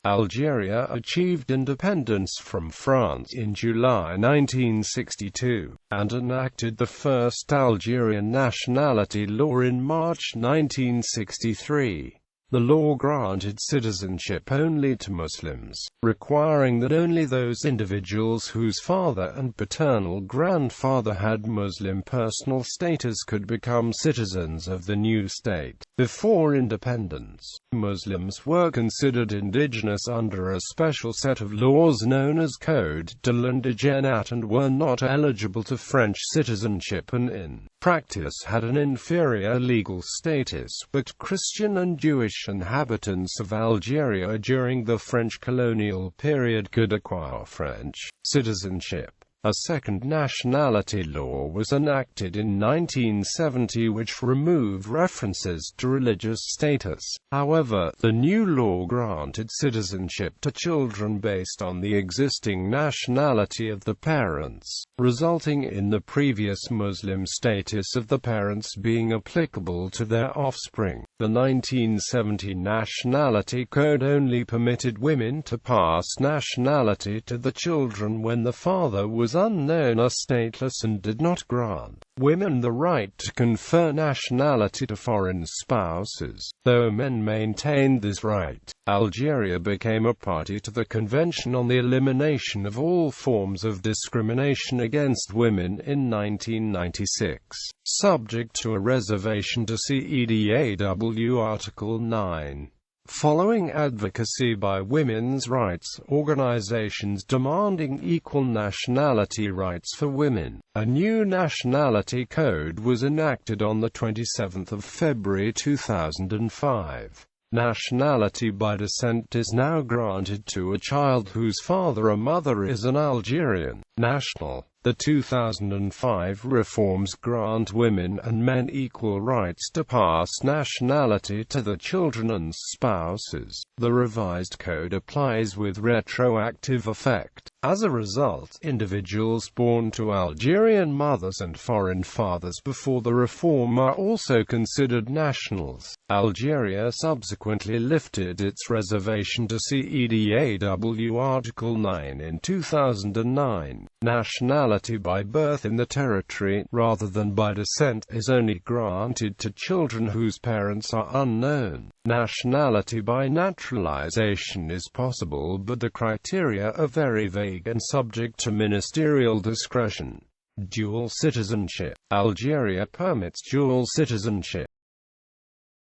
Algeria achieved independence from France in July 1962, and enacted the first Algerian nationality law in March 1963. The law granted citizenship only to Muslims, requiring that only those individuals whose father and paternal grandfather had Muslim personal status could become citizens of the new state. Before independence, Muslims were considered indigenous under a special set of laws known as Code de l'Indigène and were not eligible to French citizenship and in practice had an inferior legal status, but Christian and Jewish inhabitants of Algeria during the French colonial period could acquire French citizenship. A second nationality law was enacted in 1970 which removed references to religious status. However, the new law granted citizenship to children based on the existing nationality of the parents, resulting in the previous Muslim status of the parents being applicable to their offspring. The 1970 Nationality Code only permitted women to pass nationality to the children when the father was unknown or stateless and did not grant women the right to confer nationality to foreign spouses, though men maintained this right. Algeria became a party to the Convention on the Elimination of All Forms of Discrimination Against Women in 1996, subject to a reservation to state.Before Article 9. Following advocacy by women's rights organizations demanding equal nationality rights for women, a new nationality code was enacted on the 27th of February 2005. Nationality by descent is now granted to a child whose father or mother is an Algerian national. The 2005 reforms grant women and men equal rights to pass nationality to their children and spouses. The revised code applies with retroactive effect. As a result, individuals born to Algerian mothers and foreign fathers before the reform are also considered nationals. Algeria subsequently lifted its reservation to state.Before Article 9 in 2009. Nationality by birth in the territory, rather than by descent, is only granted to children whose parents are unknown. Nationality by naturalization is possible, but the criteria are very vague and subject to ministerial discretion. Dual citizenship. Algeria permits dual citizenship.